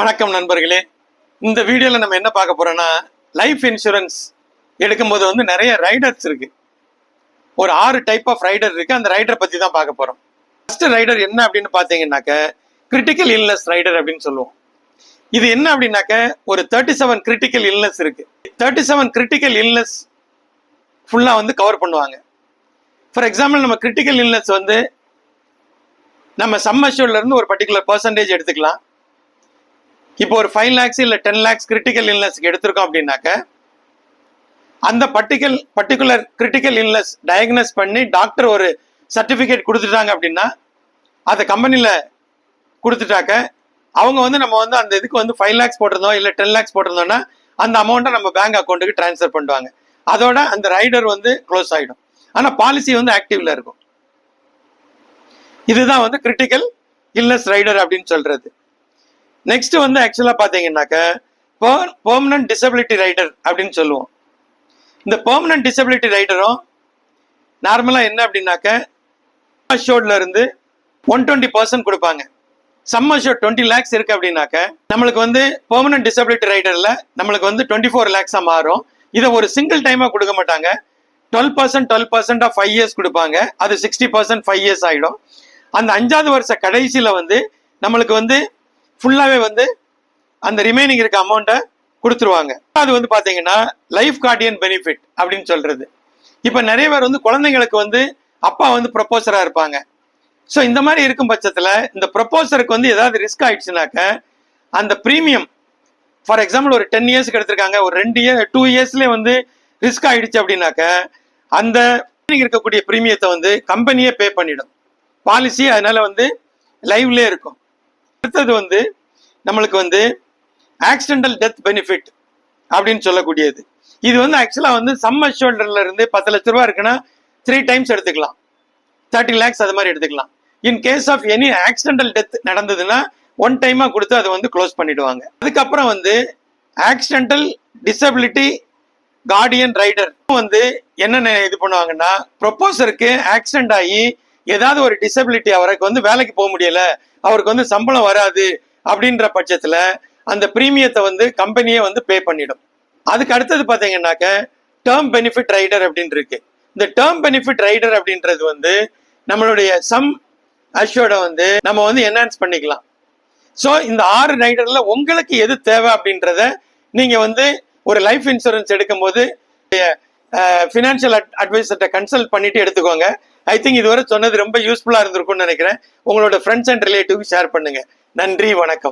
வணக்கம் நண்பர்களே. இந்த வீடியோல நம்ம என்ன பார்க்க போறோம்னா, லைஃப் இன்சூரன்ஸ் எடுக்கும்போது வந்து நிறைய ரைடர்ஸ் இருக்கு. ஒரு 6 டைப் ஆஃப் ரைடர் இருக்கு. அந்த ரைடரை பத்தி தான் பார்க்க போறோம். ஃபர்ஸ்ட் ரைடர் என்ன அப்படின்னு பாத்தீங்கன்னாக்க கிரிட்டிக்கல் இல்னஸ் ரைடர் அப்படின்னு சொல்லுவோம். இது என்ன அப்படின்னாக்க ஒரு 37 கிரிட்டிக்கல் இல்னஸ் இருக்கு. 37 கிரிட்டிக்கல் இல்னஸ் ஃபுல்லா வந்து கவர் பண்ணுவாங்க. ஃபார் எக்ஸாம்பிள் நம்ம கிரிட்டிக்கல் இல்னஸ் வந்து நம்ம சம் அஷ்யூர்ட்ல இருந்து ஒரு பர்டிகுலர் பர்சன்டேஜ் எடுத்துக்கலாம். இப்போ ஒரு 5 lakhs இல்ல 10 lakhs கிரிட்டிக்கல் இல்னஸ்க்கு எடுத்திருக்கோம் அப்படின்னாக்க அந்த பர்டிகுலர் கிரிட்டிக்கல் இல்னஸ் டயக்னோஸ் பண்ணி டாக்டர் ஒரு சர்டிபிகேட் கொடுத்துட்டாங்க அப்படின்னா அதை கம்பெனில கொடுத்துட்டாக்க அவங்க வந்து நம்ம வந்து அந்த இதுக்கு வந்து 5 lakhs போட்டிருந்தோம் இல்ல 10 lakhs போட்டிருந்தோம்னா அந்த அமௌண்ட்டை நம்ம பேங்க் அக்கௌண்ட்டுக்கு டிரான்ஸ்ஃபர் பண்ணுவாங்க. அதோட அந்த ரைடர் வந்து க்ளோஸ் ஆயிடும். ஆனா பாலிசி வந்து ஆக்டிவ்ல இருக்கும். இதுதான் வந்து கிரிட்டிக்கல் இல்னஸ் ரைடர் அப்படின்னு சொல்றது. நெக்ஸ்ட் வந்து ஆக்சுவலா பாத்தீங்கன்னாக்க பெர்மனன்ட் டிசபிலிட்டி ரைடர் அப்படின்னு சொல்லுவோம். இந்த பெர்மனன்ட் டிசபிலிட்டி ரைடரும் நார்மலா என்ன அப்படின்னாக்க அஷ்யூர்ட்ல இருந்து 120% கொடுப்பாங்க. சம் அஷ்யூர்ட் 20 lakhs இருக்கு அப்படின்னாக்க நம்மளுக்கு வந்து பெர்மனன்ட் டிசபிலிட்டி ரைடர்ல நம்மளுக்கு வந்து 24 lakhs மாறும். இதை ஒரு சிங்கிள் டைமா கொடுக்க மாட்டாங்க. 12% ஆஃப் 5 years கொடுப்பாங்க. அது 60% 5 years ஆயிடும். அந்த 5வது வருஷ கடைசியில வந்து நம்மளுக்கு வந்து ஃபுல்லாவே வந்து அந்த ரிமைனிங் இருக்க அமௌண்ட்டை கொடுத்துருவாங்க. அது வந்து பாத்தீங்கன்னா லைஃப் கார்டியன் பெனிஃபிட் அப்படின்னு சொல்றது. இப்ப நிறைய பேர் வந்து குழந்தைங்களுக்கு வந்து அப்பா வந்து ப்ரொபோசரா இருப்பாங்க. ஸோ இந்த மாதிரி இருக்கும் பட்சத்துல இந்த ப்ரொபோசருக்கு வந்து ஏதாவது ரிஸ்க் ஆயிடுச்சுனாக்க அந்த ப்ரீமியம் ஃபார் எக்ஸாம்பிள் ஒரு 10 yearsக்கு எடுத்திருக்காங்க, ஒரு 2 yearsலயே வந்து ரிஸ்க் ஆயிடுச்சு அப்படின்னாக்க அந்த இருக்கக்கூடிய ப்ரீமியத்தை வந்து கம்பெனியே பே பண்ணிடும். பாலிசி அதனால வந்து லைவ்லயே இருக்கும். அடுத்தது வந்து நம்மளுக்கு வந்து ஆக்சிடென்டல் டெத் பெனிஃபிட் அப்படின்னு சொல்லக்கூடியது. இது வந்து ஆக்சுவலா வந்து சம் அஷ்யூர்ட்ல இருந்து 10 லட்ச ரூபாய் இருக்குன்னா 3 times எடுத்துக்கலாம். 30 lakhs அது மாதிரி எடுத்துக்கலாம். In case of any accidental death நடந்ததுன்னா 1 டைமா கொடுத்து அதை வந்து க்ளோஸ் பண்ணிடுவாங்க. அதுக்கப்புறம் வந்து ஆக்சிடென்டல் டிசபிலிட்டி கார்டியன் ரைடர் வந்து என்னென்ன இது பண்ணுவாங்கன்னா ப்ரொபோசருக்கு ஆக்சிடென்ட் ஆகி ஏதாவது ஒரு டிசபிலிட்டி அவருக்கு வந்து வேலைக்கு போக முடியல, அவருக்கு வந்து சம்பளம் வராது அப்படின்ற பட்சத்துல அந்த பிரீமியத்தை வந்து கம்பெனியே வந்து பே பண்ணிடும். அதுக்கு அடுத்தது பாத்தீங்கன்னாக்க டேர்ம் பெனிஃபிட் ரைடர் அப்படின்னு இருக்கு. இந்த டேர்ம் பெனிஃபிட் ரைடர் அப்படின்றது வந்து நம்மளுடைய சம் அஷ்யூர்டை வந்து நம்ம வந்து என்ஹான்ஸ் பண்ணிக்கலாம். ஸோ இந்த 6 ரைடர்ல உங்களுக்கு எது தேவை அப்படின்றத நீங்க வந்து ஒரு லைஃப் இன்சூரன்ஸ் எடுக்கும் போது ஃபினான்ஷியல் அட்வைசர்கிட்ட கன்சல்ட் பண்ணிட்டு எடுத்துக்கோங்க. ஐ திங்க் இதுவரை சொன்னது ரொம்ப யூஸ்ஃபுல்லா இருந்திருக்கும்னு நினைக்கிறேன். உங்களோட ஃப்ரெண்ட்ஸ் அண்ட் ரிலேட்டிவ் ஷேர் பண்ணுங்க. நன்றி, வணக்கம்.